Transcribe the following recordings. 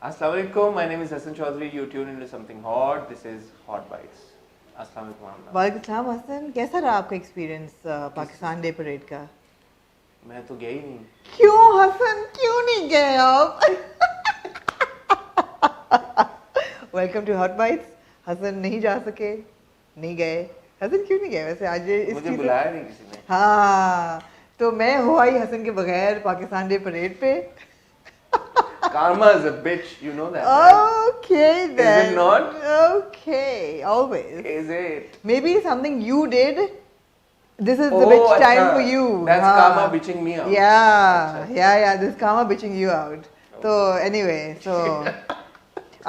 Assalamu alaikum. My name is Hassan Chaudhary. You tune into something hot. This is Hot Bites. Assalamu alaikum. Amna. वालेकुम सलाम हसन, कैसा रहा आपका experience Pakistan day parade का? मैं तो गया ही नहीं. क्यों हसन, क्यों नहीं गए आप? Welcome to Hot Bites. Hasan नहीं जा सके, नहीं गए. हसन क्यों नहीं गए वैसे आज? मुझे बुलाया नहीं किसी ने. हाँ, तो मैं हो आई हसन के बगैर पाकिस्तान डे परेड पे. Karma is a bitch. You know that. Right? Okay then. Is it not? Okay, always. Is it? Maybe something you did. This is Oh, the bitch time अच्छा. for you. That's हाँ. karma bitching me out. Yeah, अच्छा. yeah. This is karma bitching you out. So anyway, so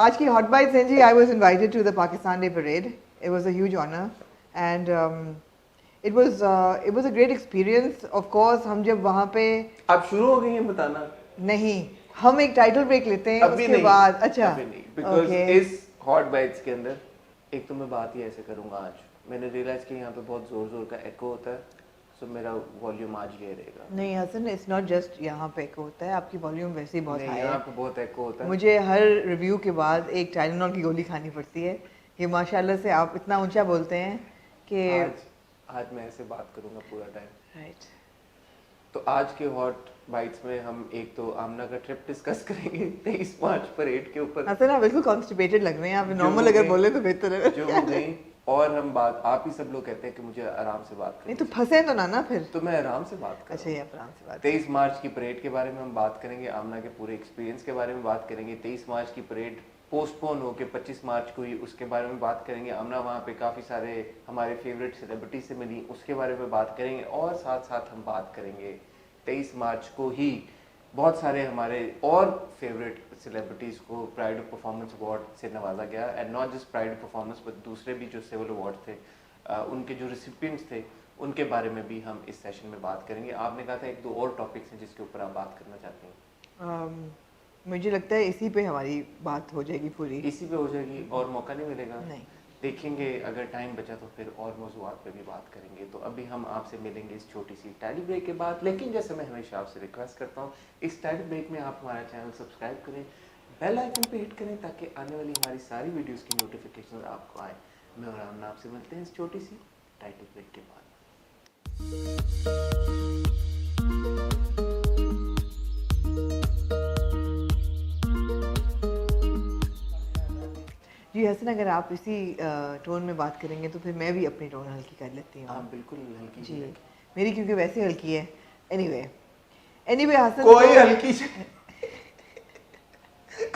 आज की hot bites हैं जी. I was invited to the Pakistan Day parade. It was a huge honor, and it was a great experience. Of course, हम जब वहाँ पे आप शुरू हो गई हैं बताना. नहीं, हम एक टाइटल ब्रेक लेते हैं अभी उसके नहीं. बाद. अच्छा. अभी नहीं. Because Okay. इस Hot Bites के अंदर एक तो मैं बात ही ऐसे करूँगा आज. मैंने रियलाइज किया यहाँ पे बहुत जोर का एको होता है. So मेरा वॉल्यूम आज ये रहेगा. नहीं हसन, इट्स नॉट जस्ट यहाँ पे एको होता है. आपकी वॉल्यूम वैसे ही बहुत नहीं, हाई यहाँ है. पे बहुत एको होता है. मुझे हर रिव्यू के बाद एक टाइलेनॉल की गोली खानी पड़ती है कि माशाल्लाह से आप इतना ऊंचा बोलते हैं कि आज मैं ऐसे बात करूँगा पूरा टाइम. राइट. तो आज के हॉट बाइट्स में हम एक तो आमना का ट्रिप डिस्कस करेंगे 23 मार्च परेड के ऊपर. हसन आप बिल्कुल कॉन्स्टिपेटेड लग रहे हैं. आप जो नॉर्मल हो अगर गई- बोले तो बेहतर है. जो हो गई. और हम बात, आप ही सब लोग कहते हैं कि मुझे आराम से बात नहीं करनी तो फंसे तो ना फिर. तो मैं आराम से बात कर. अच्छा, ये आप आराम से बात. 23 मार्च की परेड के बारे में हम बात करेंगे. आमना के पूरे एक्सपीरियंस के बारे में बात करेंगे. 23 मार्च की परेड पोस्टपोन होकर 25 मार्च को ही उसके बारे में बात करेंगे. आमना वहाँ पे काफ़ी सारे हमारे फेवरेट सेलिब्रिटी से मिली, उसके बारे में बात करेंगे. और साथ साथ हम बात करेंगे 23 मार्च को ही बहुत सारे हमारे और फेवरेट सेलिब्रिटीज़ को प्राइड ऑफ परफॉर्मेंस अवार्ड से नवाजा गया. And not just pride of performance but दूसरे भी जो सिविल अवार्ड थे, उनके जो रिसिपिएंट्स थे, उनके बारे में भी हम इस सेशन में बात करेंगे. आपने कहा था एक दो और टॉपिक्स हैं जिसके ऊपर आप बात करना चाहते हैं. मुझे लगता है इसी पे हमारी बात हो जाएगी पूरी. इसी पे हो जाएगी और मौका नहीं मिलेगा. नहीं. देखेंगे अगर टाइम बचा तो फिर और मौजूआत पे भी बात करेंगे. तो अभी हम आपसे मिलेंगे इस छोटी सी टाइल ब्रेक के बाद. लेकिन जैसे मैं हमेशा आपसे रिक्वेस्ट करता हूँ, इस टाइल ब्रेक में आप हमारा चैनल सब्सक्राइब करें, बेल आइकन पे हिट करें ताकि आने वाली हमारी सारी वीडियोस की नोटिफिकेशन आपको आए. मैं और आमना आपसे मिलते हैं इस छोटी सी टाइटल ब्रेक के बाद. जी हसन, अगर आप इसी टोन में बात करेंगे तो फिर मैं भी अपनी टोन हल्की कर लेती हूँ. आप बिल्कुल हल्की जी, सी. मेरी क्योंकि वैसे हल्की है. एनीवे हसन, कोई हल्की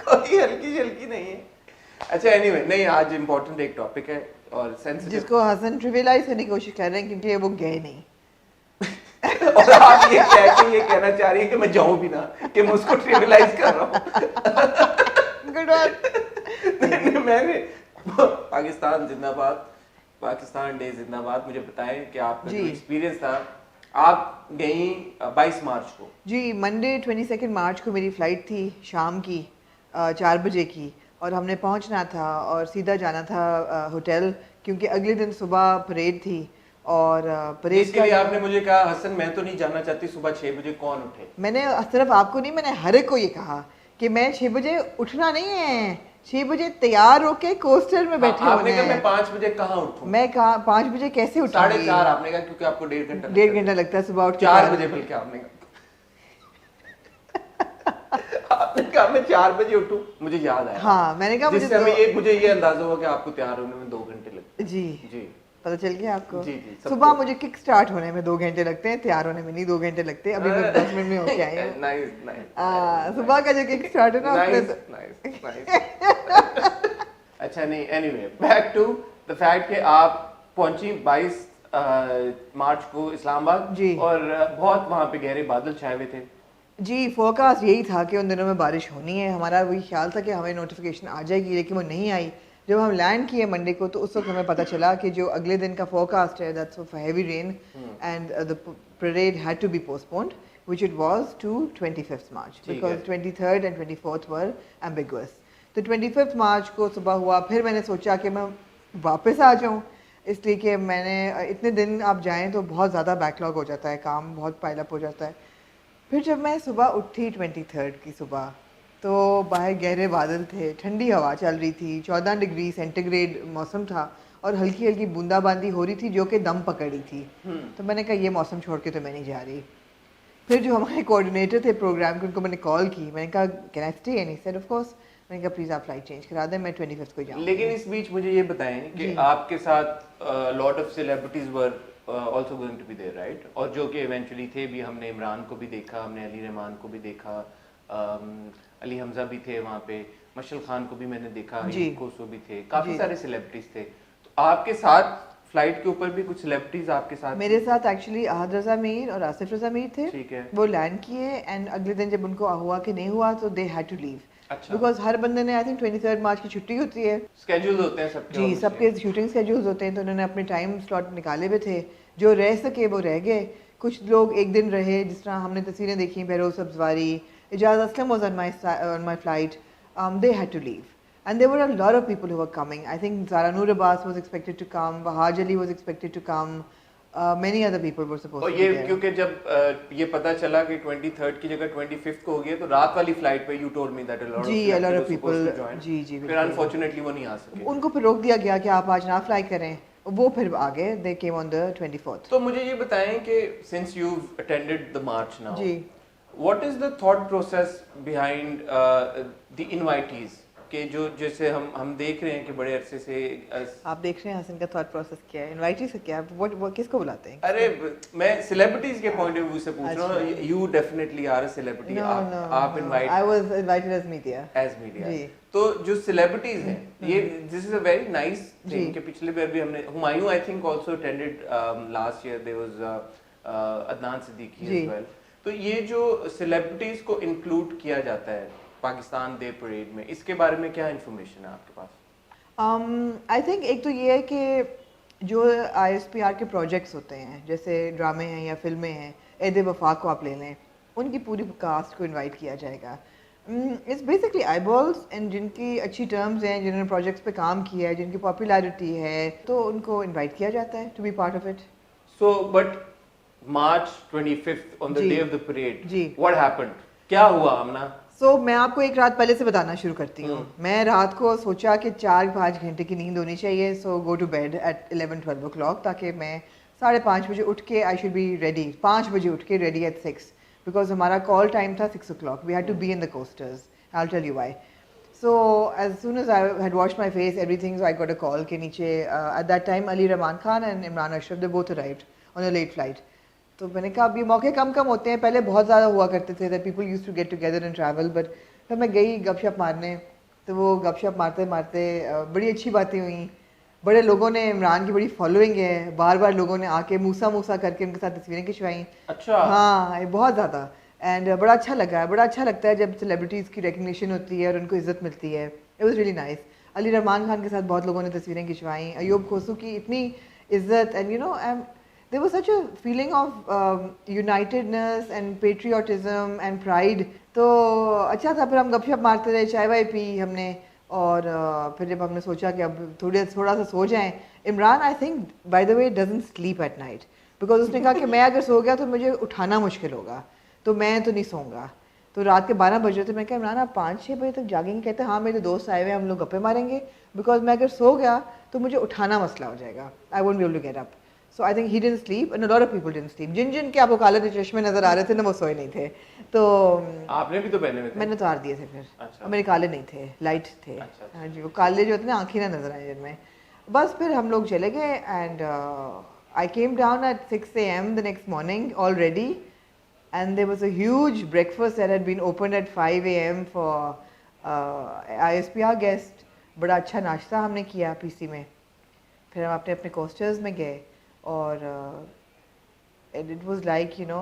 कोई हल्की नहीं है. अच्छा एनीवे, नहीं आज इम्पोर्टेंट एक टॉपिक है और सेंसिटिव. जिसको हसन ट्रिवियलाइज करने की कोशिश कर रहे हैं क्योंकि वो गए नहीं. और आप ये कह के ये कहना चाह रही है कि मैं जाऊं भी ना, कि मैं उसको ट्रिवियलाइज कर रहा हूँ. Good one. मैंने पाकिस्तान जिंदाबाद, पाकिस्तान डे जिंदाबाद. मुझे बताएं कि आपका जो जी. एक्सपीरियंस था. आप गई 22 मार्च को. जी, मंडे 22 मार्च को मेरी फ़्लाइट थी शाम की 4 बजे की, और हमने पहुंचना था और सीधा जाना था होटल क्योंकि अगले दिन सुबह परेड थी. और परेड इसके लिए आपने मुझे कहा हसन मैं तो नहीं जाना चाहती, सुबह 6 बजे कौन उठे. मैंने सिर्फ आपको नहीं, मैंने हर एक को ये कहा कि मैं 6 बजे उठना नहीं है, 6 बजे तैयार होके कोस्टर में बैठे आपने होने कहा मैं हैं. 5 बजे कहाँ उठूं. मैं कहा 5 बजे कैसे उठूंगी? 4:30 आपने कहा क्योंकि आपको 1.5 घंटा. 1.5 घंटा लगता है सुबह उठ के. 4 बजे बल्कि आपने कहा. आपने कहा मैं 4 बजे उठूं. मुझे याद आया. हाँ, मैंने कहा जिससे मुझे ये अंदाजा हुआ कि आपको तैयार होने में 2 घंटे लगते. जी, जी पता चल गया आपको. जी, सबको. सुबह मुझे किक स्टार्ट होने में 2 घंटे लगते हैं, तैयार होने में नहीं 2 घंटे लगते. अभी मैं 10 मिनट में होके आई हूँ. नाइस. सुबह का जो किक स्टार्ट है ना नाइस. अच्छा नहीं, anyway back to the fact कि आप पहुंची 22 मार्च को इस्लामाबाद. जी. और बहुत वहाँ पे गहरे बादल छाए हुए थे. जी, फोरकास्ट यही था कि उन दिनों में बारिश होनी है. हमारा वही ख्याल था कि हमें नोटिफिकेशन आ जाएगी, लेकिन वो नहीं आई. जब हम लैंड किए मंडे को तो उस वक्त हमें पता चला कि जो अगले दिन का फोरकास्ट है that's for heavy rain and the parade had to be postponed which it was to 25 March because 23rd and 24th were ambiguous. तो 25 मार्च को सुबह हुआ. फिर मैंने सोचा कि मैं वापस आ जाऊँ, इसलिए कि मैंने इतने दिन आप जाएं तो बहुत ज़्यादा बैकलॉग हो जाता है, काम बहुत पाइल अप हो जाता है. फिर जब मैं सुबह उठी 23rd की सुबह तो बाहर गहरे बादल थे, ठंडी हवा चल रही थी, 14 डिग्री सेंटीग्रेड मौसम था और हल्की हल्की बूंदाबांदी हो रही थी जो कि दम पकड़ी थी। तो मैंने कहा ये मौसम छोड़ के तो मैं नहीं जा रही। फिर जो हमारे कोऑर्डिनेटर थे प्रोग्राम के, उनको मैंने कॉल की, मैंने कहा can I stay, and he said of course. मैंने कहा प्लीज़ आप फ्लाइट चेंज करा दें, मैं 25th को जाऊँ। लेकिन इस बीच मुझे ये बताएं कि आपके साथ lot of celebrities were also going to be there, right? और जो कि इवेंचुअली थे भी, हमने इमरान को भी देखा, हमने अली रहमान को भी देखा, अली हमजा भी थे वहाँ पे, मशल खान को भी मैंने देखा, कोसो भी थे, काफी सारे सेलिब्रिटीज थे। तो आपके साथ फ्लाइट के ऊपर भी कुछ सेलिब्रिटीज आपके साथ? मेरे साथ एक्चुअली अहद रजा मीर और आसिफ रजा मीर थे। ठीक है। वो लैंड किए एंड अगले दिन जब उनको हुआ कि नहीं हुआ तो दे हैड टू लीव। अच्छा। बिकॉज हर बंदे ने आई थिंक 23 मार्च की छुट्टी होती है, स्केड्यूल होते हैं सबके, जी सबके शूटिंग स्केड्यूल्स होते हैं, तो उन्होंने अपने टाइम स्लॉट निकाले हुए थे। जो रह सके वो रह गए, कुछ लोग एक दिन रहे, जिस तरह हमने तस्वीरें देखी, Behroz Sabzwari, Ejaz Aslam was on my flight, they had to leave. And there were a lot of people who were coming. I think Zara Noor Abbas was expected to come, Wahaj Ali was expected to come, many other people were supposed to be there. क्योंकि जब ये पता चला कि 23rd की जगह 25th को हो गया, तो रात वाली फ्लाइट पे you told me that a lot of people जी फिर अनफॉर्चुनेटली वो नहीं आ सके। उनको फिर रोक दिया गया कि आप आज ना फ्लाई करें, वो फिर आ गए, they came on the 24th. तो मुझे ये बताएं कि since you've attended the march now, ji what is the thought process behind the invitees? कि जो जैसे हम देख रहे हैं कि बड़े अरसे से आप देख रहे हैं हसन का थॉट प्रोसेस क्या है, इनवाइटी से क्या है, वो किसको बुलाते हैं? अरे मैं सेलिब्रिटीज के पॉइंट ऑफ व्यू से पूछ रहा हूँ। You definitely are a celebrity, आप invite, I was invited as media जी। तो जो सेलिब्रिटीज हैं, ये this is a very nice thing कि पिछले बार भी हमने, Humayun I think also attended last year, there was Adnan Siddiqui as well. तो ये जो सेलिब्रिटीज को इंक्लूड किया जाता है पाकिस्तान डे परेड में, इसके बारे में क्या इन्फॉर्मेशन है आपके पास? आई थिंक एक तो ये है कि जो ISPR के प्रोजेक्ट्स होते हैं, जैसे ड्रामे हैं या फिल्में हैं, ऐद वफा को आप ले लें, उनकी पूरी कास्ट को इनवाइट किया जाएगा। इट्स बेसिकली आईबॉल्स, एंड जिनकी अच्छी टर्म्स हैं, जिन्होंने प्रोजेक्ट्स पे काम किया है, जिनकी पॉपुलैरिटी है, तो उनको इनवाइट किया जाता है to be part of it. So but March 25th on the day of the parade, जी व्हाट हैपेंड, क्या हुआ आमना? मैं आपको एक रात पहले से बताना शुरू करती हूँ। मैं रात को सोचा कि 4-5 घंटे की नींद होनी चाहिए, so go to bed at 11-12 o'clock, ताकि मैं 5:30 बजे उठ के आई शुड बी रेडी, 5 बजे उठ के रेडी एट 6, बिकॉज हमारा कॉल टाइम था 6 o'clock, we had to be in the coasters, I will tell you why. So as soon as I had washed my face everything, so I got a call के नीचे at that time Ali Rahman Khan and Imran Ashraf, they both arrived on a late flight. तो मैंने कहा अब ये मौके कम होते हैं, पहले बहुत ज़्यादा हुआ करते थे, that people used to get together and travel, but फिर मैं गई गपशप मारने, तो वो गपशप मारते मारते बड़ी अच्छी बातें हुई, बड़े लोगों ने, इमरान की बड़ी फॉलोइंग है, बार बार लोगों ने आके मूसा करके उनके साथ तस्वीरें खिंचवाई। अच्छा। हाँ बहुत ज़्यादा, एंड बड़ा अच्छा लगा है, बड़ा अच्छा लगता है जब सेलिब्रिटीज़ की रिकग्निशन होती है और उनको इज्जत मिलती है। It was really nice. Ali Rahman Khan के साथ बहुत लोगों ने तस्वीरें खिंचवाई, अयूब खोसू की इतनी इज्जत, and you know there was such a feeling of unitedness and patriotism and pride. तो अच्छा था। फिर हम गपशप मारते रहे, चाय वाय पी हमने, और फिर जब हमने सोचा कि अब थोड़ा सा सो जाएं, Imran I think by the way doesn't sleep at night, because उसने कहा कि मैं अगर सो गया तो मुझे उठाना मुश्किल होगा, तो मैं तो नहीं सोऊंगा। तो रात के 12 बज रहे थे, मैं कहा इमरान आप 5-6 बजे तक जागेंगे? कहते हाँ मेरे दोस्त आए हुए हैं, हम लोग गप्पे मारेंगे, बिकॉज मैं अगर सो गया तो मुझे उठाना मसला हो जाएगा, I won't be able to get up. So I think he didn't sleep and a lot of people didn't sleep. जिन के आपको काले चश्मे नजर आ रहे थे ना, वो सोए नहीं थे। तो आपने भी तो पहने हुए थे? मैंने उतार दिए थे फिर। अच्छा। मेरे काले नहीं थे, लाइट थे। अच्छा। हाँ जी, वो काले जो होते ना, आँखें ना नजर आए जिनमें। बस फिर हम लोग चले गए, and I came down at 6 a.m. the next morning all ready, and there was a huge breakfast that had been opened at 5 a.m. for ISPR guest. बड़ा अच्छा नाश्ता हमने किया PC में। फिर हम अपने कोस्टर्स में गए, और it was like you know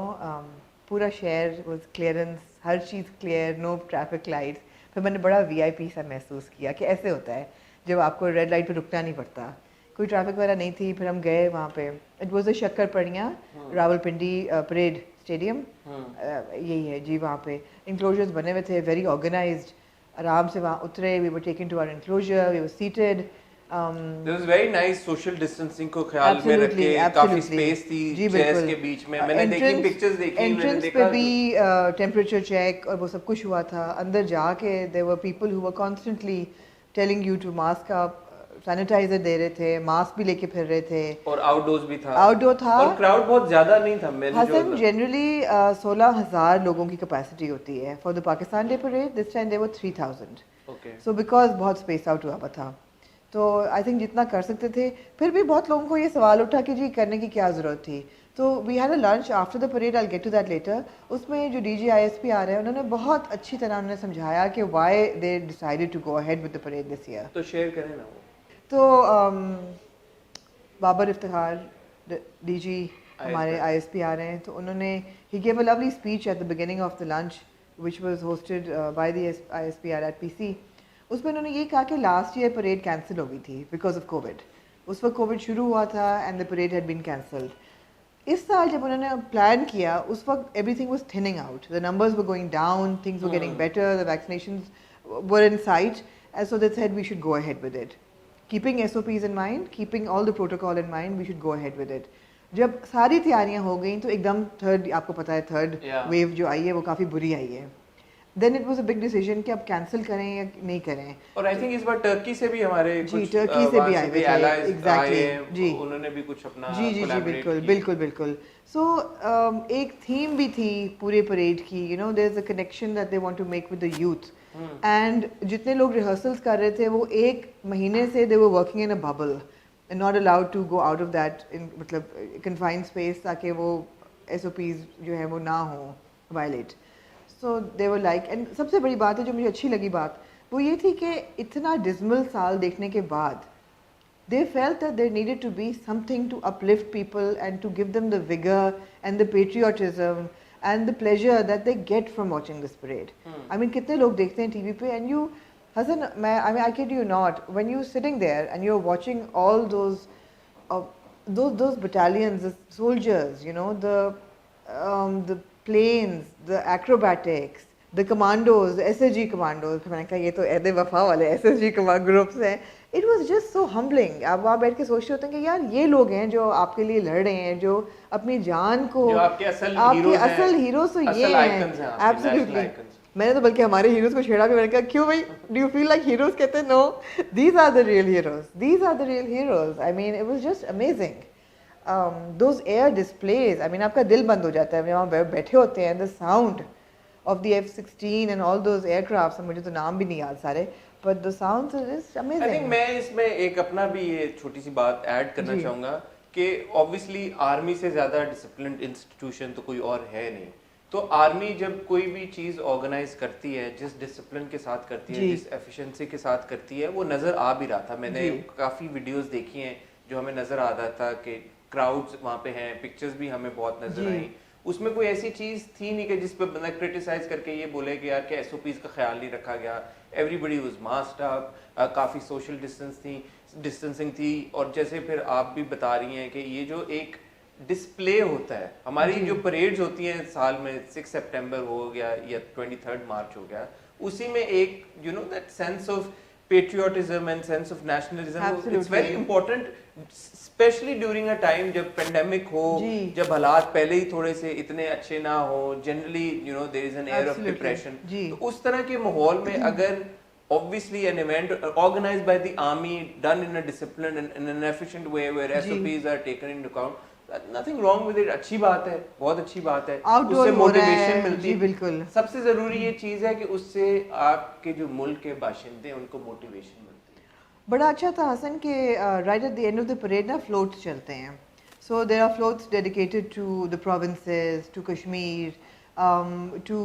पूरा शहर वाज क्लियरेंस, हर चीज़ क्लियर, नो ट्रैफिक लाइट्स। फिर मैंने बड़ा VIP सा महसूस किया कि ऐसे होता है जब आपको रेड लाइट पे रुकना नहीं पड़ता, कोई ट्रैफिक वगैरह नहीं थी। फिर हम गए वहाँ पे, it was a Shakarparian Rawalpindi parade stadium, यही है जी। वहाँ पे इंक्लोजर्स बने हुए थे, वेरी ऑर्गेनाइज्ड। आराम से वहाँ उतरे, we were taken to our enclosure, we were seated, There was very nice social distancing को ख्याल में रख के काफी स्पेस थी चेयर्स के बीच में. मैंने देखी पिक्चर्स देखी, मैंने देखा पे भी टेम्परेचर चेक और वो सब कुछ हुआ था. अंदर जाके there were people who were constantly telling you to mask up, sanitiser दे रहे थे, मास्क भी लेके फिर रहे थे, और आउटडोर्स भी था. आउटडोर था और क्राउड बहुत ज्यादा नहीं था. हसन जनरली 16,000 लोगों की कैपेसिटी होती है. For the Pakistan day parade this time there were 3,000. Okay. So because बहुत स्पेस आउट हुआ था, तो आई थिंक जितना कर सकते थे. फिर भी बहुत लोगों को ये सवाल उठा कि जी करने की क्या ज़रूरत थी. तो we had a lunch after the parade, I get to that letter. उसमें जो DG ISP आ रहे हैं उन्होंने बहुत अच्छी तरह उन्होंने समझाया कि why they decided to go ahead with the parade this year. तो शेयर करें ना वो. तो बाबर इफ्तिखार DG हमारे ISP आ रहे हैं, तो उन्होंने he gave a lovely speech at the beginning of the lunch which was hosted by the ISP at PC. उसमें उन्होंने ये कहा कि लास्ट ईयर परेड कैंसिल हो गई थी बिकॉज ऑफ कोविड. उस वक्त कोविड शुरू हुआ था and the parade had been cancelled. इस साल जब उन्होंने प्लान किया उस वक्त everything was thinning out, the numbers were going down, things were getting better, the vaccinations were in sight, and so they said we should go ahead with it. Keeping SOPs in mind, keeping all the protocol in mind, we should go ahead with it. जब सारी तैयारियां हो गई तो एकदम third, आपको पता है थर्ड वेव जो आई है वो काफ़ी बुरी आई है. Then it was a big decision कि अब कैंसिल करें या नहीं करें. और आई थिंक इस बार टर्की से भी हमारे कुछ टर्की से भी आए थे एग्जैक्टली जी. उन्होंने भी कुछ अपना जी बिल्कुल. सो एक थीम भी थी पूरे परेड की, you know there is a connection that they want to make with the youth. And जितने लोग रिहर्सल्स कर रहे थे वो एक महीने से they were working in a bubble and not allowed to go out of that in मतलब कन्फाइंड स्पेस, ताकि वो SOPs जो है वो ना हो violate. So they were like, and सबसे बड़ी बात है जो मुझे अच्छी लगी बात वो ये थी कि इतना डिस्मल साल देखने के बाद they felt that there needed to be something to uplift people and to give them the vigor and the patriotism and the pleasure that they get from watching this parade. I mean कितने लोग देखते हैं TV पे, and you Hassan, I mean I kid you not, when you're sitting there and you're watching all those battalions, the soldiers, you know, the planes, the acrobatics, the commandos, the SSG commandos, मैंने कहा ये तो ऐदे वफा वाले SSG groups हैं. It was just so humbling. आप वहाँ बैठ के सोचते होते हैं कि यार ये लोग हैं जो आपके लिए लड़ रहे हैं, जो अपनी जान को, जो आपके असल हीरोज तो ये हैं. Absolutely. मैंने तो बल्कि हमारे हीरोज को छेड़ा भी. मैंने कहा क्यों भाई, do you feel like heroes? कहते हैं no, these are the real heroes. These are the real heroes. I mean it was just amazing. Those air displays, I mean आपका दिल बंद हो जाता है वहाँ बैठे होते हैं. The sound of the F-16 and all those aircrafts, मुझे तो नाम भी नहीं याद सारे, but the sounds are just amazing. I think मैं इसमें एक अपना भी ये छोटी सी बात ऐड करना चाहूँगा कि obviously आर्मी से ज़्यादा डिसिप्लिन्ड इंस्टीट्यूशन तो कोई और है नहीं. तो आर्मी जब कोई भी चीज़ ऑर्गेनाइज करती है, जिस डिसिप्लिन के साथ करती है, जिस एफिशिएंसी के साथ करती है, वो नज़र आ भी रहा था. मैंने काफ़ी वीडियोस देखी हैं जो हमें नज़र आ रहा था कि क्राउड्स वहाँ पे हैं, पिक्चर्स भी हमें बहुत नज़र आई. उसमें कोई ऐसी चीज़ थी नहीं कि जिस पर बंदा क्रिटिसाइज करके ये बोले कि यार क्या SOPs का ख्याल नहीं रखा गया. एवरीबडी वाज मास्क्ड अप, काफ़ी सोशल डिस्टेंसिंग थी. और जैसे फिर आप भी बता रही हैं कि ये जो एक डिस्प्ले होता है, हमारी जो परेड्स होती हैं साल में, 6 सितंबर हो गया या 23 मार्च हो गया, उसी में एक you know that sense of patriotism and sense of nationalism, it's very important, specially during a time जब पेंडेमिक हो, जब हालात पहले ही थोड़े से इतने अच्छे ना हो, generally you know there is an air of depression. तो उस तरह के माहौल में अगर obviously an event organized by the army, done in a disciplined and in an efficient way where SOPs are taken into account, nothing wrong with it. अच्छी बात है, बहुत अच्छी बात है. उससे मोटिवेशन मिलती है. सबसे जरूरी ये चीज है कि उससे आपके जो मुल्क के बाशिंदे हैं उनको मोटिवेशन मिलती है. बड़ा अच्छा था हसन कि right at the end of the parade ना floats चलते हैं. So there are floats dedicated to the provinces, to Kashmir, to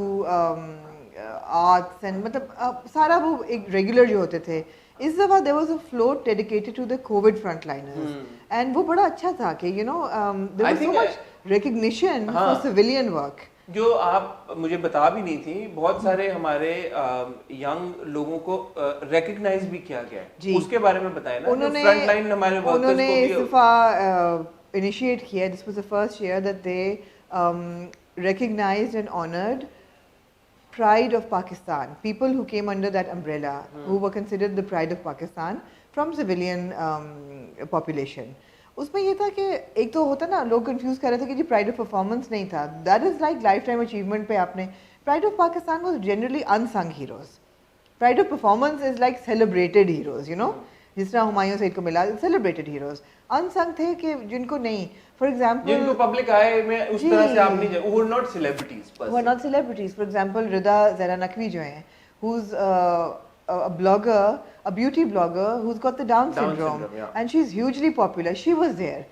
arts and मतलब सारा वो एक रेगुलर जो होते थे. इस दफ़ा there was a float dedicated to the Covid frontliners, and वो बड़ा अच्छा था कि you know there was so much recognition for civilian work जो आप मुझे बता भी नहीं थी. बहुत सारे हमारे यंग लोगों को रिकग्नाइज भी किया गया है, उसके बारे में बताएं ना. फ्रंटलाइन हमारे वर्कर्स को भी उन्होंने इस दफ़ा इनिशिएट किया. This was the first year that they recognized and honored pride of Pakistan, people who came under that umbrella, who were considered the pride of Pakistan from civilian population. उसमें ये था कि एक तो होता ना, लोग कंफ्यूज कर रहे थे कि जी प्राइड ऑफ परफॉर्मेंस नहीं था. That is like life time achievement पे आपने. Pride of Pakistan was generally unsung heroes. Pride of performance is like celebrated heroes, you know, जिस तरह हुमायूं सईद को मिला सेलिब्रेटेड हीरोज. अनसंग थे कि जिनको नहीं, फॉर एग्जांपल जिनको पब्लिक आए में उस तरह से आप नहीं, who are not celebrities, who are not celebrities. For example, Rida Zahra Naqvi jo hai, who's a blogger, a beauty blogger who's got the Down syndrome, yeah. and she's hugely popular. She was there.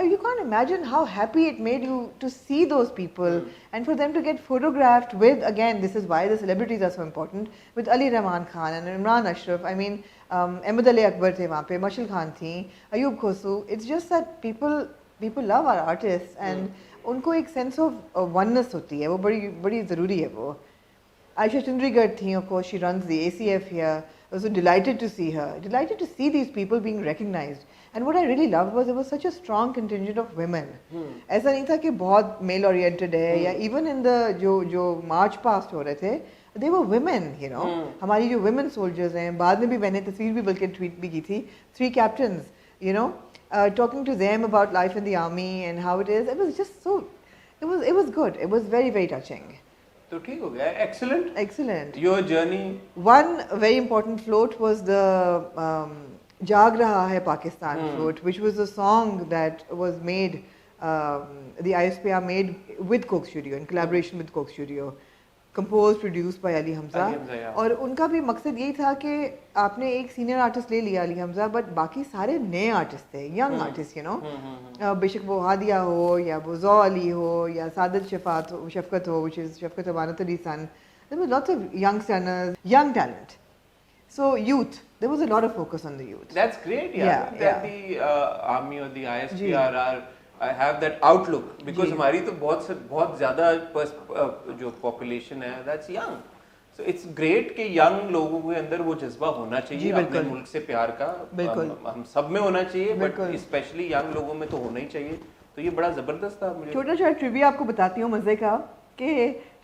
You can't imagine how happy it made you to see those people and for them to get photographed with, again, this is why the celebrities are so important, with Ali Rahman Khan and Imran Ashraf. I mean, Ahmed Ali Akbar the wahan pe, Mashal Khan thi, Ayub Khosu. It's just that people love our artists and उनको एक sense of oneness होती है, वो बड़ी ज़रूरी है वो. Aisha Chandigarh thi, of course, she runs the ACF here. I was so delighted to see her, delighted to see these people being recognized. And what I really loved was there was such a strong contingent of women. ऐसा नहीं था कि बहुत male oriented है, या even in the जो march past हो रहे थे, they were women, you know. हमारी जो women soldiers हैं, बाद में भी मैंने तस्वीर भी बल्कि tweet भी की थी, 3 captains, you know, talking to them about life in the army and how it is. It was just so, it was good. It was very, very touching. तो ठीक हो गया. Excellent. Your journey. One very important float was the Jaag Raha Hai Pakistan float, which was a song that was made, the ISPR made with Coke Studio, in collaboration with Coke Studio, composed, produced by Ali Hamza. Yeah. और उनका भी मकसद यही था कि आपने एक senior artist ले लिया अली हमजा, बट बाकी सारे नए आर्टिस्ट थे, यंग आर्टिस्ट, यू नो, बेशक वो हादिया हो या वो ज़ौ अली हो या सादत शफकत हो, which is Shafkat Amanat Ali's son. There were lots of young singers, young talent. So youth, there was a lot of focus on the youth. That's great, yeah. That the army or the ISPR have that outlook, because हमारी तो बहुत ज़्यादा जो population है, that's young. So it's great कि young लोगों के अंदर वो जज्बा होना चाहिए अपने मुल्क से प्यार का. हम सब में होना चाहिए, but especially young लोगों में तो होना ही चाहिए. तो ये बड़ा ज़बरदस्त था. मुझे छोटा सा ट्रिविया आपको बताती हूँ मज़े का, कि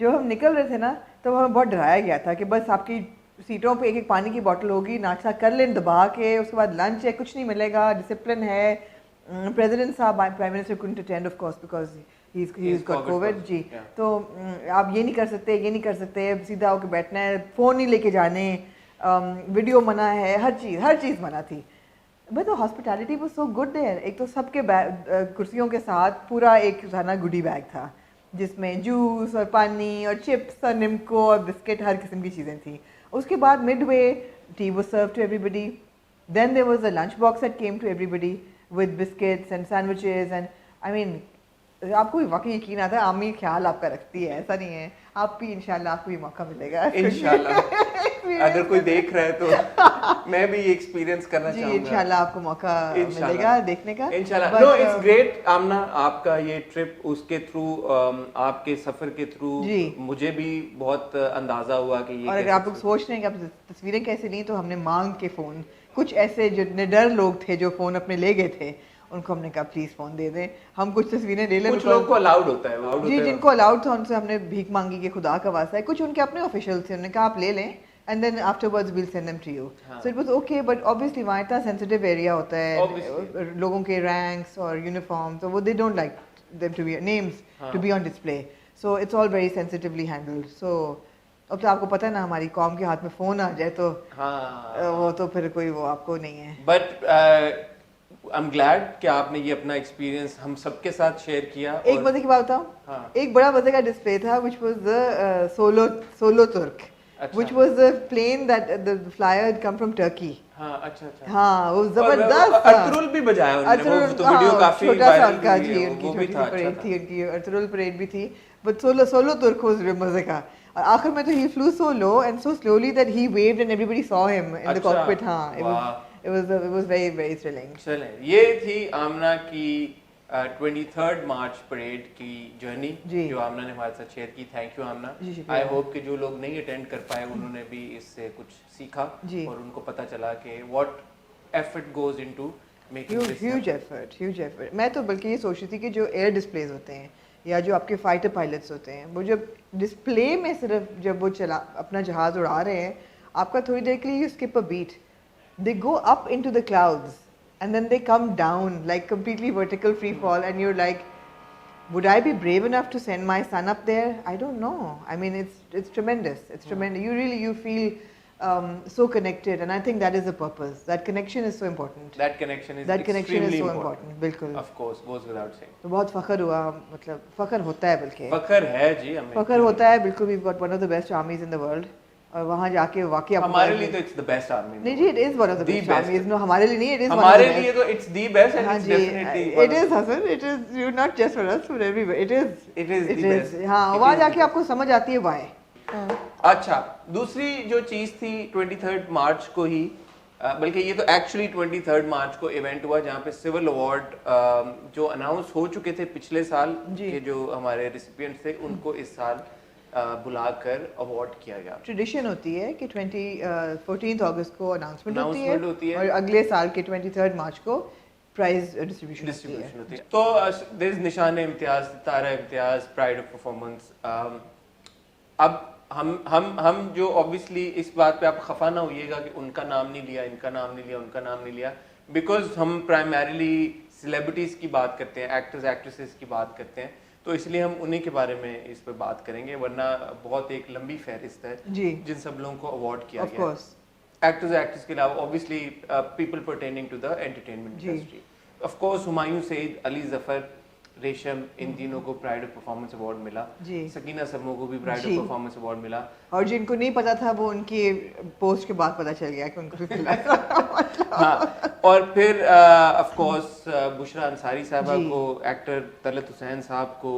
जो हम निकल रहे थे ना, तो हमें बहुत डराया गया था कि बस आपकी सीटों पे एक पानी की बोतल होगी, नाश्ता कर लें दबा के, उसके बाद लंच है, कुछ नहीं मिलेगा, डिसिप्लिन है. प्रेसिडेंट साहब, prime minister couldn't attend of course because he's got COVID जी. तो आप ये नहीं कर सकते, सीधा होकर बैठना है, फ़ोन नहीं लेके जाने, वीडियो मना है, हर चीज़ मना थी. But the hospitality was so good there. एक तो सबके कुर्सियों के साथ पूरा एक खाना गुडी बैग था, जिसमें जूस और पानी और चिप्स और निम्को और बिस्किट, हर किस्म की चीज़ें थी. उसके बाद midway tea was serve to everybody. Then there was a lunch box that came to everybody with biscuits and sandwiches, and I mean, आपको भी वाकई यकीन आता है आर्मी ख्याल आपका रखती है, ऐसा नहीं है. आप भी इंशाल्लाह आपको भी मौका मिलेगा इंशाल्लाह. अगर कोई देख रहा है तो मैं भी ये एक्सपीरियंस करना चाहूंगा. जी इंशाल्लाह आपको मौका मिलेगा देखने का. इंशाल्लाह. नो, इट्स ग्रेट आमना, आपका ये ट्रिप, उसके थ्रू, आपके सफर के थ्रू मुझे भी बहुत अंदाजा हुआ कि ये. और अगर आप लोग सोच रहे हैं कि आप तस्वीरें कैसे ली, तो हमने मांग के फ़ोन, कुछ ऐसे जो निडर लोग थे जो फ़ोन अपने ले गए थे, उनको हमने कहा प्लीज़ फ़ोन दे दें, हम कुछ तस्वीरें ले लें. कुछ लोगों को अलाउड होता है जी, जिनको अलाउड था उनसे हमने भीख मांगी कि खुदा का वास्ता है. कुछ उनके अपने ऑफिशियल थे, उन्होंने कहा आप ले लें and then afterwards we'll send them to you. So it was okay, but obviously वहाँ इतना sensitive area होता है, लोगों के ranks और uniforms, so they don't like them to be names to be on display. So it's all very sensitively handled. So अब तो आपको पता है ना, हमारी कौम के हाथ में फ़ोन आ जाए तो वो तो फिर कोई वो आपको नहीं है. बट आई एम ग्लैड कि आपने ये अपना एक्सपीरियंस हम सबके साथ शेयर किया. एक मजे की बात बताऊं, एक बड़ा मजे का डिस्प्ले था which was the Solo Turk, which was a plane that the flyer had come from Turkey. हाँ, अच्छा. हाँ, वो जबरदस्त. अतरुल भी बजाया उन्होंने, वो तो वीडियो काफी वायरल थी. उनकी छोटी सी परेड थी, उनकी अतरुल परेड भी थी. But Solo Turk was मजे का. और आखिर में तो he flew so low and so slowly that he waved and everybody saw him in the cockpit. हाँ, it was very very thrilling. चलें, ये थी आमना की 23rd मार्च परेड की जर्नी जो आमना ने हमारे साथ शेयर की. Thank you Amna. I hope कि जो लोग नहीं अटेंड कर पाए उन्होंने भी इससे कुछ सीखा और उनको पता चला कि what effort goes into making this. Huge effort. मैं तो बल्कि ये सोच रही थी कि जो एयर डिस्प्लेज होते हैं या जो आपके फाइटर पायलट्स होते हैं, वो जब डिस्प्ले में सिर्फ जब वो अपना जहाज़ उड़ा रहे हैं, आपका थोड़ी देर के लिए skip a beat, they go up into the clouds and then they come down like completely vertical free fall, and you're like, would I be brave enough to send my son up there? I don't know. I mean, it's tremendous. It's tremendous. You feel so connected, and I think that is the purpose. That connection is so important. That connection is so extremely important. बिल्कुल. Of course, goes without saying. तो बहुत फखर हुआ, मतलब फखर होता है बल्कि. फखर है जी हमें. फखर होता है बिल्कुल. We've got one of the best armies in the world. और वहाँ जाके वाकई हमारे लिए तो it's the best army. नहीं जी, it is one of the best armies. No, हमारे लिए नहीं, it is one of the हमारे best. लिए तो it's the best and it's definitely. It is Hasan, it is you not just for us, for everywhere. It is the best. हाँ, वहाँ जाके आपको समझ आती है why. अच्छा, दूसरी जो चीज थी 23 मार्च को ही, बल्कि ये तो एक्चुअली 23 मार्च को इवेंट हुआ जहाँ पे सिविल अवार्ड जो अनाउंस हो चुके थे पिछले साल के जो हमारे रिसिपिएंट्स थे उनको इस साल बुलाकर अवार्ड किया गया. ट्रेडिशन होती है कि 14 अगस्त को अनाउंसमेंट होती है और अगले साल के 23 मार्च को प्राइज डिस्ट्रीब्यूशन होती है. तो देयर इज निशान इम्तियाज, सितारा इम्तियाज, प्राइड ऑफ परफॉर्मेंस. अब हम जो ऑब्वियसली इस बात पे आप खफा ना होइएगा कि उनका नाम नहीं लिया, इनका नाम नहीं लिया, उनका नाम नहीं लिया, बिकॉज हम प्राइमरीली सेलिब्रिटीज की बात करते हैं, एक्टर्स एक्ट्रेसेस की बात करते हैं, तो इसलिए हम उन्हीं के बारे में इस पे बात करेंगे, वरना बहुत एक लंबी फहरिस्त है जिन सब लोगों को अवार्ड किया गया. एक्टर्स एक्ट्रेस के अलावा obviously people pertaining to the entertainment industry. Of course Humayun Saeed, Ali Zafar, Resham, इन तीनों को प्राइड ऑफ परफॉर्मेंस अवार्ड मिला. सकीना समो को भी प्राइड ऑफ परफॉर्मेंस अवार्ड मिला. और जिनको नहीं पता था वो उनकी पोस्ट के बाद पता चल गया कि उनको भी मिला. हाँ, और फिर ऑफ कोर्स बुशरा अंसारी साहबा को, एक्टर तलत हुसैन साहब को,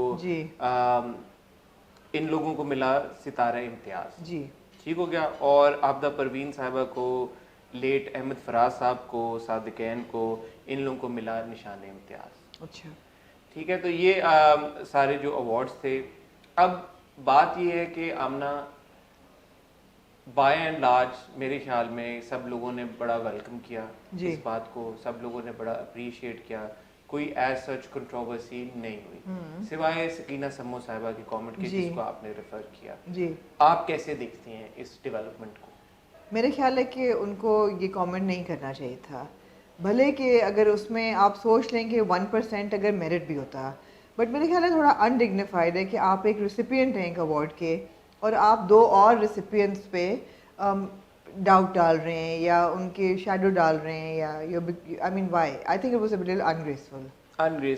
इन लोगों को मिला सितारा इम्तियाज. जी ठीक हो गया. और आबदा परवीन साहबा को, लेट अहमद फराज साहब को, सादिकैन को, इन लोगों को मिला निशान इम्तियाज. अच्छा ठीक है. तो ये सारे जो अवार्ड्स थे. अब बात ये है कि आमना बाय एंड लार्ज मेरे ख्याल में सब लोगों ने बड़ा वेलकम किया इस बात को, सब लोगों ने बड़ा अप्रिशिएट किया. कोई एज सच कंट्रोवर्सी नहीं हुई सिवाय सकीना समो साहिबा के कमेंट के जिसको आपने रेफर किया. जी आप कैसे देखती हैं इस डेवलपमेंट को? मेरे ख्याल है कि उनको ये कमेंट नहीं करना चाहिए था, भले कि अगर उसमें आप सोच लें कि 1% अगर मेरिट भी होता, बट मेरे ख्याल है थोड़ा अनडिग्निफाइड है कि आप एक रिसिपिएंट हैं एक अवार्ड के और आप दो और रिसिपिएंट्स पे डाउट डाल रहे हैं या उनके शैडो डाल रहे हैं या I mean why. I think it was a little ungraceful.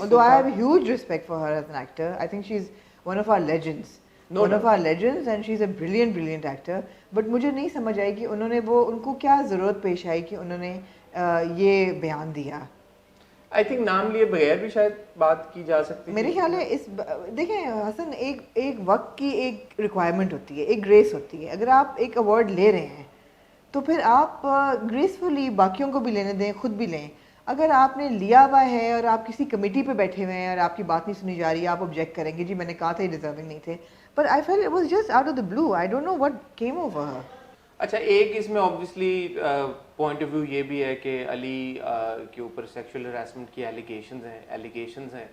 Although I have a huge respect for her as an actor, I think she's one of our legends. One of our legends and she's a brilliant actor. But मुझे नहीं समझ आई कि उन्होंने वो उनको क्या ज़रूरत पेश आई कि उन्होंने ये बयान दिया. आई थिंक नाम लिए बगैर भी शायद बात की जा सकती है. मेरे ख्याल है इस देखें हसन, एक वक्त की एक रिक्वायरमेंट होती है, एक ग्रेस होती है. अगर आप एक अवार्ड ले रहे हैं तो फिर आप ग्रेसफुली बाकियों को भी लेने दें, खुद भी लें. अगर आपने लिया हुआ है और आप किसी कमेटी पे बैठे हुए हैं और आपकी बात नहीं सुनी जा रही है, आप ऑब्जेक्ट करेंगे, जी मैंने कहा था ये डिजर्विंग नहीं थे, पर I felt it was just out of the blue. I don't know what came over हर. अच्छा, एक इसमें ऑब्वियसली पॉइंट ऑफ व्यू ये भी है कि अली के ऊपर सेक्सुअल हरासमेंट की एलिगेशंस हैं,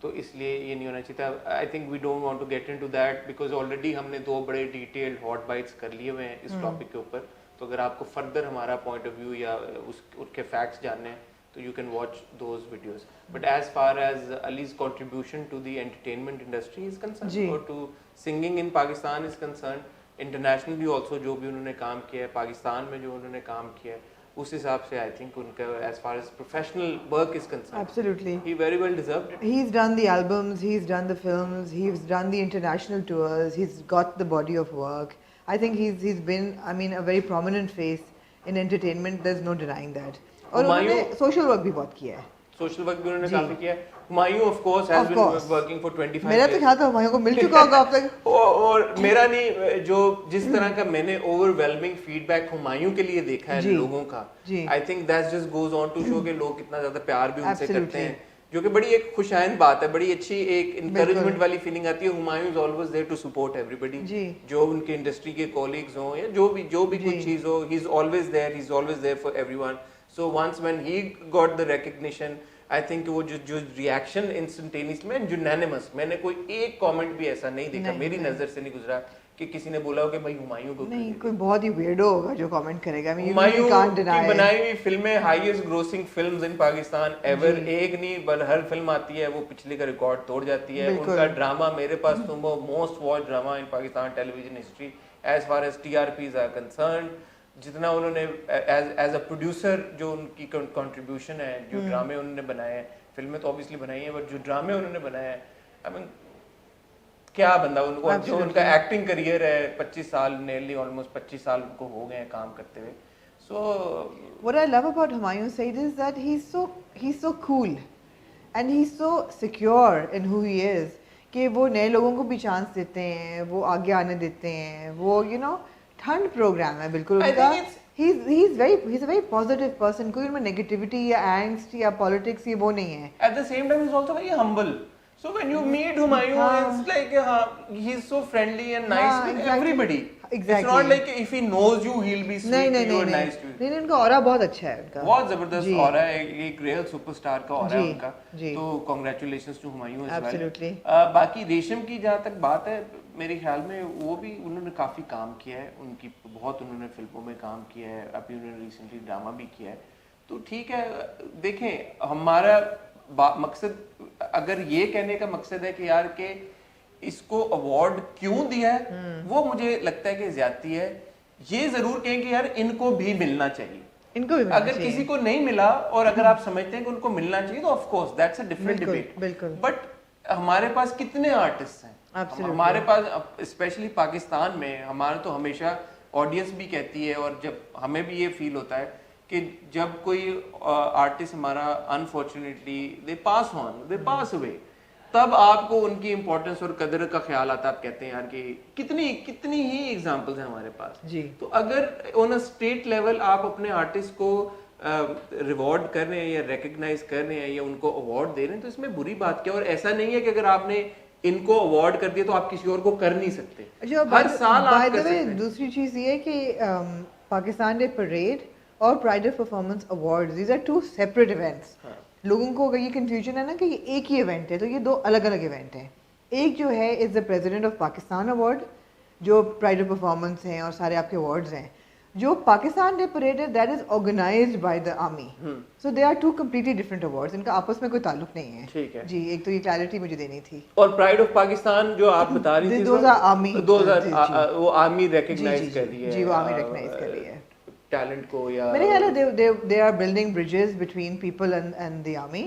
तो इसलिए ये नहीं होना चाहिए था. I think we don't want to get into that because already हमने दो बड़े डिटेल्ड हॉट बाइट्स कर लिए हुए हैं इस टॉपिक के ऊपर. तो अगर आपको फर्दर हमारा पॉइंट ऑफ व्यू या उसके फैक्ट्स जानने हैं तो you can watch those videos. But as far as Ali's contribution to the entertainment industry is concern और to singing in Pakistan is concern, internationally also जो भी उन्होंने काम किया है, पाकिस्तान में जो उन्होंने काम किया है, उस हिसाब से आई थिंक उनका as far as professional work is concern absolutely he very well deserved it. He's done the albums, he's done the films, he's done the international tours, he's got the body of work. I think he's been, I mean, a very prominent face in entertainment. There's no denying that. और उन्होंने social work भी बहुत किया है. Social work भी उन्होंने काफी किया है. Humayun of course has been working for 25 years. मेरा तो ख्याल था हुमायूं को मिल चुका होगा अब तक. और मेरा नहीं, जो जिस तरह का मैंने ओवरवेलमिंग फीडबैक हुमायूं के लिए देखा है लोगों का, I think that just goes on to show कि लोग कितना ज्यादा प्यार भी उनसे करते हैं, जो कि बड़ी एक खुशाइन बात है, बड़ी अच्छी एक इंकरेजमेंट वाली फीलिंग आती है. Humayun is always there to support everybody, जो उनके इंडस्ट्री के कॉलीग्स हों या जो भी कुछ चीज हो, he is always there for everyone. So once when he got the recognition, I think वो जो रिएक्शन इंस्टेंटेनियस में यूनानिमस, मैंने कोई एक कमेंट भी ऐसा नहीं देखा, मेरी नजर से नहीं गुजरा کہ کسی نے بولا ہو کہ بھائی ہمایوں کو نہیں, کوئی بہت ہی ویئرڈو ہوگا جو کامنٹ کرے گا. ہمایوں کی بنائی ہوئی فلمیں ہائیسٹ گروسنگ فلمز ان پاکستان ایور, ایک نہیں بل ہر فلم آتی ہے وہ پچھلے کا ریکارڈ توڑ جاتی ہے. ان کا ڈرامہ میرے پاس تو وہ most watch drama in Pakistan television history as far as TRPs are concerned. جتنا انہوں نے ایز اے پروڈیوسر جو ان کی کنٹریبیوشن ہے, جو ڈرامے انہوں نے بنائے ہیں, فلمیں تو اوبیسلی بنائی ہیں بٹ جو ڈرامے انہوں نے بنائے ہیں, آئی مین کیا بندہ ان کو, جو ان کا ایکٹنگ کریئر ہے 25 سال, نیرلی آلموسٹ 25 سال ان کو ہو گئے ہیں کام کرتے ہوئے. So what I love about Humayun Saeed is that he's so cool and he's so secure in who he is کہ وہ نئے لوگوں کو بھی چانس دیتے ہیں, وہ آگے آنے دیتے ہیں, وہ ٹھنڈ پروگرام ہے بالکل ان کا. he's a very positive person. کوئی ان میں نیگیٹیوٹی یا اینگسٹ یا پالیٹکس یہ وہ نہیں ہے. at the same time he's also very humble. So when you meet Humayun, it's like he's so friendly and nice with everybody. Exactly. It's not like if he knows you, he'll be sweet to you and nice to you. نہیں, ان کا aura بہت اچھا ہے. ان کا بہت زبردست aura ہے, ایک ریئل سپر اسٹار کا aura ہے ان کا. تو congratulations to Humayun as well. Absolutely. باقی ریشم کی جہاں تک بات ہے, میرے خیال میں وہ بھی انہوں نے کافی کام کیا ہے, ان کی بہت انہوں نے فلموں میں کام کیا ہے, ابھی انہوں نے ریسنٹلی ڈرامہ بھی کیا ہے. تو ٹھیک ہے, دیکھیں ہمارا مقصد اگر یہ کہنے کا مقصد ہے کہ یار کہ اس کو ایوارڈ کیوں دیا ہے, وہ مجھے لگتا ہے کہ زیادتی ہے. یہ ضرور کہیں کہ یار ان کو بھی ملنا چاہیے, ان کو بھی اگر کسی کو نہیں ملا اور اگر آپ سمجھتے ہیں کہ ان کو ملنا چاہیے تو of course that's a different debate. But ہمارے پاس کتنے آرٹسٹ ہیں, ہمارے پاس اسپیشلی پاکستان میں ہمارا تو ہمیشہ آڈینس بھی کہتی ہے اور جب ہمیں بھی یہ فیل ہوتا ہے کہ جب کوئی آرٹسٹ ہمارا انفارچونیٹلی دے پاس اوے, تب آپ کو ان کی امپورٹنس اور قدر کا خیال آتا ہے. آپ کہتے ہیں یار کہ کتنی ہی ایگزامپلز ہیں ہمارے پاس. تو اگر آن اے اسٹیٹ لیول آپ اپنے آرٹسٹ کو ریوارڈ کر رہے ہیں یا ریکگنائز کر رہے ہیں یا ان کو اوارڈ دے رہے ہیں تو اس میں بری بات کیا. اور ایسا نہیں ہے کہ اگر آپ نے ان کو اوارڈ کر دیا تو آپ کسی اور کو کر نہیں سکتے, ہر سال آپ کر سکتے ہیں. دوسری چیز یہ ہے کہ پاکستان ڈے پریڈ اور pride of performance awards, these are two separate events. لوگوں کو اگر یہ کنفیوژن ہے نا کہ یہ ایک ہی ایونٹ ہے, تو یہ دو الگ الگ ایونٹ ہیں. ایک جو ہے is the president of Pakistan award, جو پرائڈ آف پرفارمنس ہیں اور سارے آپ کے ایوارڈز ہیں. جو پاکستان ڈے پریڈ ہے that is organised by the army. So they are two completely different awards, ان کا آپس میں کوئی تعلق نہیں ہے. ٹھیک ہے جی, ایک تو یہ کلیئرٹی مجھے دینی تھی. اور پرائڈ آف پاکستان جو آپ بتا رہی تھی, دوز آر آرمی, وہ آرمی ریکگنائز کر رہی ہے, جی وہ آرمی ریکگنائز کر رہی ہے ٹیلنٹ کو. یا میرے خیال ہے they are building bridges between people and the army,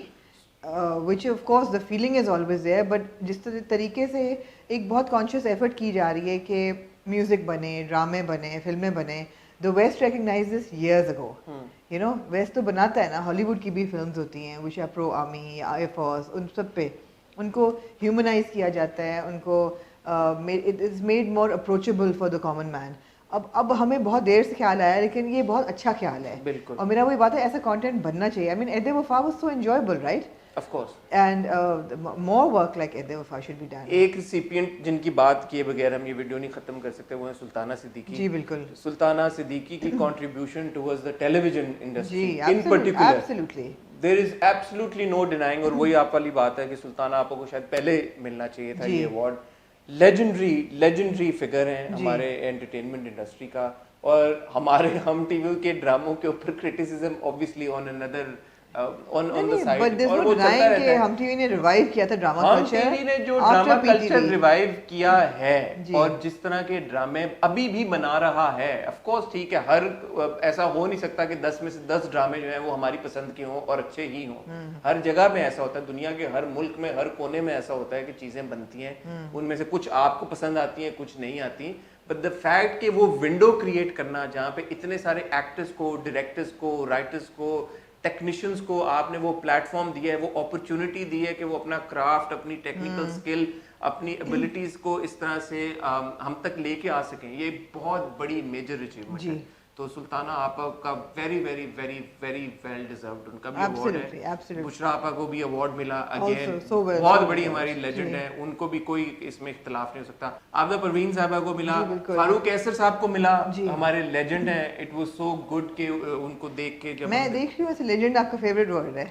which of course the feeling is always there, but جس طریقے سے ایک بہت کانشیس ایفرٹ کی جا رہی ہے کہ میوزک بنے, ڈرامے بنے, فلمیں بنے. The West recognized this years ago. West تو بناتا ہے نا, ہالی ووڈ کی بھی فلمز ہوتی ہیں which are pro army, air force, ان سب پہ ان کو ہیومنائز کیا جاتا ہے, ان کو it is made more approachable for the common man. اب ہمیں بہت دیر سے خیال آیا, لیکن یہ بہت اچھا خیال ہے. اور میرا وہی بات ہے, ایسا کانٹینٹ بننا چاہیے. I mean Eid Wafa was so enjoyable, right? Of course. And more work like Eid Wafa should be done. ایک ریسیپینٹ جن کی بات کیے بغیر ہم یہ ویڈیو نہیں ختم کر سکتے, وہ ہیں سلطانہ صدیقی. جی بالکل. سلطانہ صدیقی کی contribution towards the television industry in particular. Absolutely. There is absolutely no denying. اور وہی آپ والی بات ہے کہ سلطانہ آپ کو شاید پہلے ملنا چاہیے تھا یہ ایوارڈ. لیجنڈری فگر ہیں ہمارے انٹرٹینمنٹ انڈسٹری کا, اور ہمارے ہم ٹی وی کے ڈراموں کے اوپر criticism obviously on another on the side, اور وہ چلتا رہتا ہے. ہم ٹی وی نے ریوائیو کیا تھا ڈرامہ کلچر, ہم ٹی وی نے جو ڈرامہ کلچر ریوائیو کیا ہے اور جس طرح کے ڈرامے ابھی بھی بنا رہا ہے. آف کورس ٹھیک ہے, ہر ایسا ہو نہیں سکتا کہ 10 میں سے 10 ڈرامے جو ہیں وہ ہماری پسند کے ہوں اور اچھے ہی ہوں. ہر جگہ میں ایسا ہوتا ہے, دنیا کے ہر ملک میں ہر کونے میں ایسا ہوتا ہے کہ چیزیں بنتی ہیں, ان میں سے کچھ آپ کو پسند آتی ہیں, کچھ نہیں آتی. بٹ دا فیکٹ کہ وہ ونڈو کریٹ کرنا جہاں پہ اتنے سارے ایکٹرز کو, ڈائریکٹرز کو, رائٹرز کو, ٹیکنیشینز کو آپ نے وہ پلیٹ فارم دیا ہے, وہ اپرچونٹی دی ہے کہ وہ اپنا کرافٹ, اپنی ٹیکنیکل اسکل, اپنی ایبلٹیز کو اس طرح سے ہم تک لے کے آ سکیں, یہ بہت بڑی میجر اچیومنٹ ہے. تو سلطانہ آپا کا very very very very well deserved, ان کا بھی ایوارڈ ہے. بشرا آپا کو بھی ایوارڈ ملا, اگین بہت بڑی ہماری لیجنڈ ہے, ان کو بھی کوئی اس میں اختلاف نہیں ہو سکتا. عابدہ پروین صاحبہ کو ملا, فاروق قیصر صاحب کو ملا, ہمارے لیجنڈ ہیں. اٹ واز سو گڈ کہ ان کو دیکھ کے, جب میں دیکھ رہی ہوں ایسے لیجنڈ آپ کا فیوریٹ ورڈ ہے.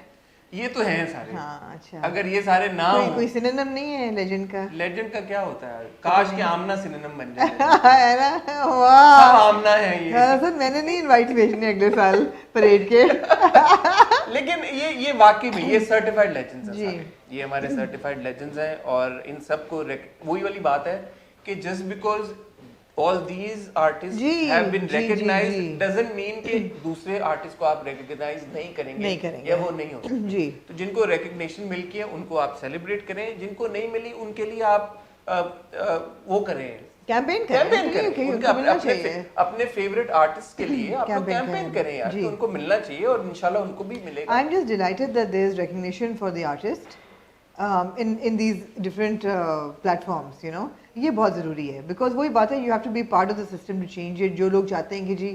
یہ تو ہیں سارے. ہاں اچھا, اگر یہ سارے نہ ہوں, کوئی سینونیم نہیں ہے لیجنڈ کا؟ لیجنڈ کا کیا ہوتا ہے, کاش کہ آمنا سینونیم بن جائے. ہے نا, واہ سب آمنا ہے یہ. سر میں نے نہیں انوائٹ بھیجنے اگلے سال پریڈ کے. لیکن یہ واقعی میں یہ سرٹیفائڈ لیجنڈز ہیں جی, یہ ہمارے سرٹیفائڈ لیجنڈز ہیں, اور ان سب کو وہی والی بات ہے کہ just because all these artists have been recognized doesn't mean کہ دوسرے آرٹسٹ کو آپ ریکگنائز نہیں کریں گے یا وہ نہیں ہو سکتے. جی, تو جن کو ریکگنیشن مل کی ہے ان کو آپ سیلیبریٹ کریں, جن کو نہیں ملی ان کے لیے آپ وہ کریں, کیمپین کریں, اپنے فیوریٹ آرٹسٹ کے لیے آپ لوگ کیمپین کریں یار, کہ ان کو ملنا چاہیے اور انشاءاللہ ان کو بھی ملے گا. I am just delighted that there is recognition for the artist in these different platforms, you know. یہ بہت ضروری ہے, بیکاز وہی بات ہے, you have to be part of the system to change it. جو لوگ چاہتے ہیں کہ جی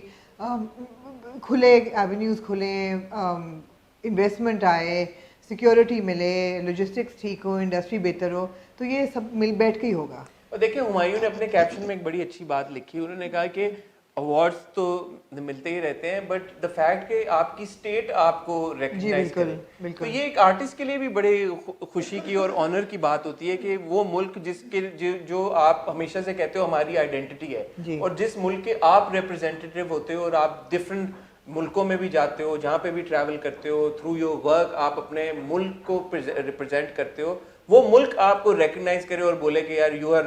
کھلے ایونیوز کھلیں, انویسٹمنٹ آئے, سیکیورٹی ملے, لاجسٹکس ٹھیک ہو, انڈسٹری بہتر ہو, تو یہ سب مل بیٹھ کے ہی ہوگا. اور دیکھیں ہمایوں نے اپنے کیپشن میں ایک بڑی اچھی بات لکھی, انہوں نے کہا کہ ایوارڈز تو ملتے ہی رہتے ہیں بٹ دا فیکٹ کہ آپ کی اسٹیٹ آپ کو ریکگنائز کرے, تو یہ ایک آرٹسٹ کے لیے بھی بڑے خوشی کی اور آنر کی بات ہوتی ہے کہ وہ ملک جس کے جو آپ ہمیشہ سے کہتے ہو ہماری آئیڈینٹی ہے, اور جس ملک کے آپ ریپرزینٹیو ہوتے ہو اور آپ ڈفرینٹ ملکوں میں بھی جاتے ہو, جہاں پہ بھی ٹریول کرتے ہو, تھرو یور ورک آپ اپنے ملک کو ریپرزینٹ کرتے ہو, وہ ملک آپ کو ریکگنائز کرے اور بولے کہ یار you are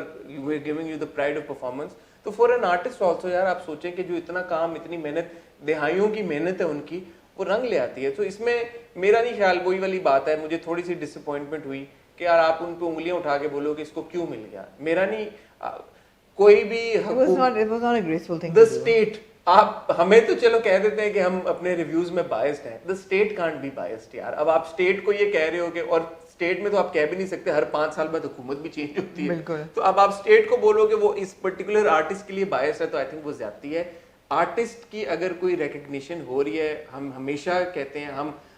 giving you the pride of performance. تو فار این آرٹسٹ آلسو یار آپ سوچیں کہ جو اتنا کام, اتنی محنت, دہائیوں کی محنت ہے ان کی, وہ رنگ لے آتی ہے. تو اس میں میرا نہیں خیال, وہی والی بات ہے, مجھے تھوڑی سی ڈس اپوائنٹمنٹ ہوئی کہ یار آپ ان پہ انگلیاں اٹھا کے بولو کہ اس کو کیوں مل گیا. میرا نہیں, کوئی بھی دا اسٹیٹ, آپ ہمیں تو چلو کہہ دیتے ہیں کہ ہم اپنے ریویوز میں بائسڈ ہیں, the state can't be biased یار. اب آپ اسٹیٹ کو یہ کہہ رہے ہو کہ, اور اسٹیٹ میں تو آپ کہہ بھی نہیں سکتے, ہر 5 سال بعد حکومت بھی چینج ہوتی ہے, تو اب آپ اسٹیٹ کو بولو کہ وہ اس پرٹیکولر آرٹسٹ کے لیے بائس ہے, تو آئی تھنک وہ زیادتی ہے. آرٹسٹ کی اگر کوئی ریکگنیشن ہو رہی ہے, ہم ہمیشہ کہتے ہیں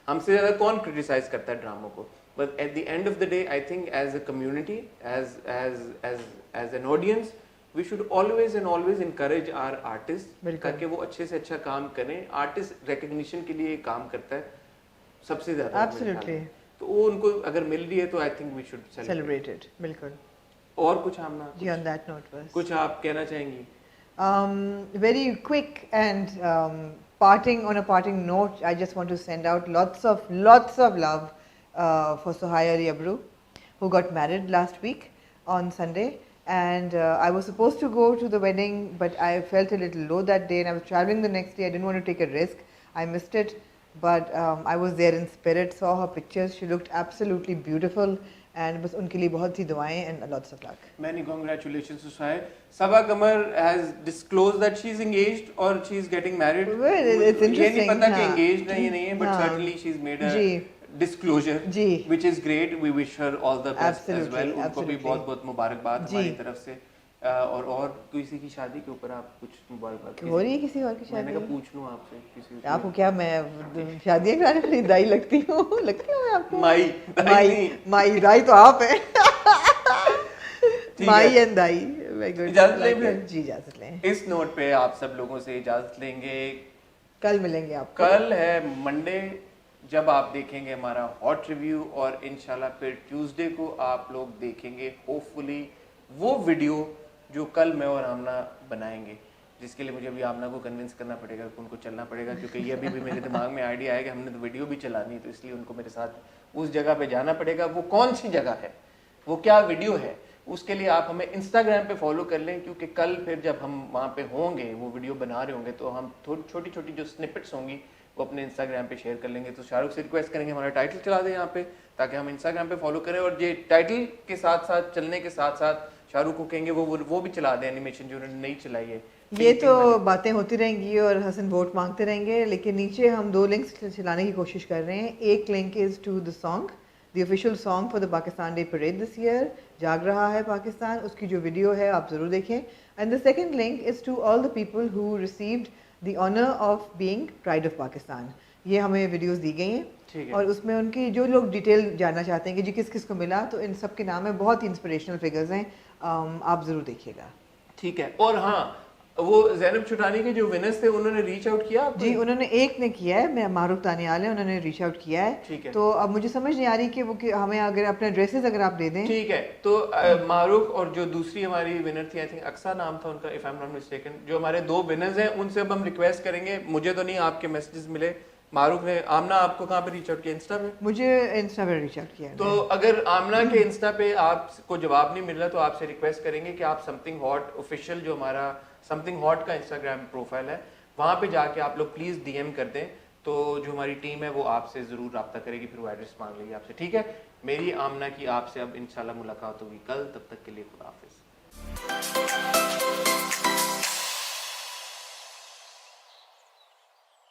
ہم سے زیادہ کون کرٹیسائز کرتا ہے ڈراموں کو, but at the end of the day I think as a community, as an audience, we should always and always encourage our artists تاکہ وہ اچھے سے اچھا کام کریں. آرٹسٹ ریکگنیشن کے لیے کام کرتا ہے سب سے زیادہ, absolutely, تو وہ ان کو اگر مل رہی ہے تو I think we should celebrate it. بالکل. اور کچھ آمنا جی, on that note بس کچھ آپ کہنا چاہیں گی؟ Very quick and parting on a parting note, I just want to send out lots of love for Sohaya Ali Abru, who got married last week on Sunday. And I was supposed to go to the wedding, but I felt a little low that day and I was traveling the next day. I didn't want to take a risk. I missed it, but I was there in spirit, saw her pictures. She looked absolutely beautiful, and bas unke liye bahut hi duaein and lots of luck. Many congratulations to Sohaya. Sabaa Qamar has disclosed that she is engaged or she is getting married. Well, it's interesting. یہ نہیں پتا کہ engaged ہے یا نہیں ہے, but certainly she has made a disclosure, which is great. We wish her all the best as well. ان کو بھی بہت بہت مبارکباد ہماری طرف سے. اور کسی کی شادی کے اوپر آپ کچھ مبارکباد ہو رہی ہے کسی اور کی شادی؟ میں نے کہا پوچھ لوں آپ سے, کسی آپ کو کیا, میں شادیاں کرانے والی دائی لگتی ہوں؟ لگتی ہوں میں آپ کو مائی دائی تو آپ ہیں, مائی اینڈ دائی. اجازت لیں گے؟ جی اجازت لیں. اس نوٹ پہ آپ سب لوگوں سے اجازت لیں گے. کل ملیں گے آپ کو. کل ہے منڈے, جب آپ دیکھیں گے ہمارا ہاٹ ریویو, اور انشاءاللہ پھر ٹیوزڈے کو آپ لوگ دیکھیں گے ہوپ فلی وہ ویڈیو جو کل میں اور آمنہ بنائیں گے, جس کے لیے مجھے ابھی آمنہ کو کنونس کرنا پڑے گا کہ ان کو چلنا پڑے گا, کیونکہ یہ ابھی بھی میرے دماغ میں آئیڈیا ہے کہ ہم نے تو ویڈیو بھی چلانی ہے, تو اس لیے ان کو میرے ساتھ اس جگہ پہ جانا پڑے گا. وہ کون سی جگہ ہے, وہ کیا ویڈیو ہے, اس کے لیے آپ ہمیں انسٹاگرام پہ فالو کر لیں, کیونکہ کل پھر جب ہم وہاں پہ ہوں گے, وہ ویڈیو بنا رہے ہوں گے, تو ہم چھوٹی چھوٹی جو سنپٹس ہوں گی وہ اپنے انسٹاگرام پہ شیئر کر لیں گے. تو شاہ رخ سے ریکویسٹ کریں گے ہمارا ٹائٹل چلا دیں یہاں پہ, تاکہ ہم انسٹاگرام پہ فالو کریں, اور یہ ٹائٹل کے ساتھ ساتھ چلنے کے ساتھ ساتھ شاہ رخ کو کہیں گے وہ بھی چلا دیں اینیمیشن جو انہوں نے نہیں چلائی ہے. یہ تو باتیں ہوتی رہیں گی اور حسن ووٹ مانگتے رہیں گے, لیکن نیچے ہم 2 لنکس چلانے کی کوشش کر رہے ہیں. ایک link is to the song, the official song for the Pakistan day parade this year, جاگ رہا ہے پاکستان, اس کی جو ویڈیو ہے آپ ضرور دیکھیں. And the second link is to all the people who received the honour of being pride of Pakistan. یہ ہمیں ویڈیوز دی گئی ہیں, اور اس میں ان کی جو لوگ ڈیٹیل جاننا چاہتے ہیں کہ جی کس کس کو ملا, تو ان سب کے نام ہے, بہت ہی انسپریشنل فگرز ہیں, آپ ضرور دیکھیے گا. ٹھیک ہے. اور ہاں, وہ زینب چھٹانی کے جو ونرز تھے انہوں نے ریچ آؤٹ کیا آپ کو؟ جی انہوں نے ایک نے کیا ہے, میں معروف دانیال ہے, انہوں نے ریچ آؤٹ کیا ہے. ٹھیک ہے, تو اب مجھے سمجھ نہیں آ رہی کہ وہ ہمیں اگر اپنے ایڈریسز اگر آپ دے دیں. ٹھیک ہے, تو معروف اور جو دوسری ہماری ونر تھی آئی تھنک اقصا نام تھا ان کا, if I am not mistaken, جو ہمارے دو ونرز ہیں ان سے اب ہم ریکویسٹ کریں گے, مجھے تو نہیں آپ کے میسیجز ملے, معروف نے, آمنہ آپ کو کہاں پہ ریچ آؤٹ کیا, انسٹا پہ؟ مجھے انسٹا پہ ریچ آؤٹ کیا ہے. تو اگر آمنہ کے انسٹا پہ آپ کو جواب نہیں مل رہا تو آپ سے ریکویسٹ کریں گے کہ آپ سم تھنگ ہاٹ آفیشیل, جو ہمارا سم تھنگ ہاٹ کا انسٹاگرام پروفائل ہے, وہاں پہ جا کے آپ لوگ پلیز ڈی ایم کر دیں, تو جو ہماری ٹیم ہے وہ آپ سے ضرور رابطہ کرے گی, پھر وہ ایڈریس مانگ لے گی آپ سے. ٹھیک ہے, میری آمنہ کی آپ سے اب انشاءاللہ ملاقات ہوگی کل, تب تک کے لیے خدا حافظ.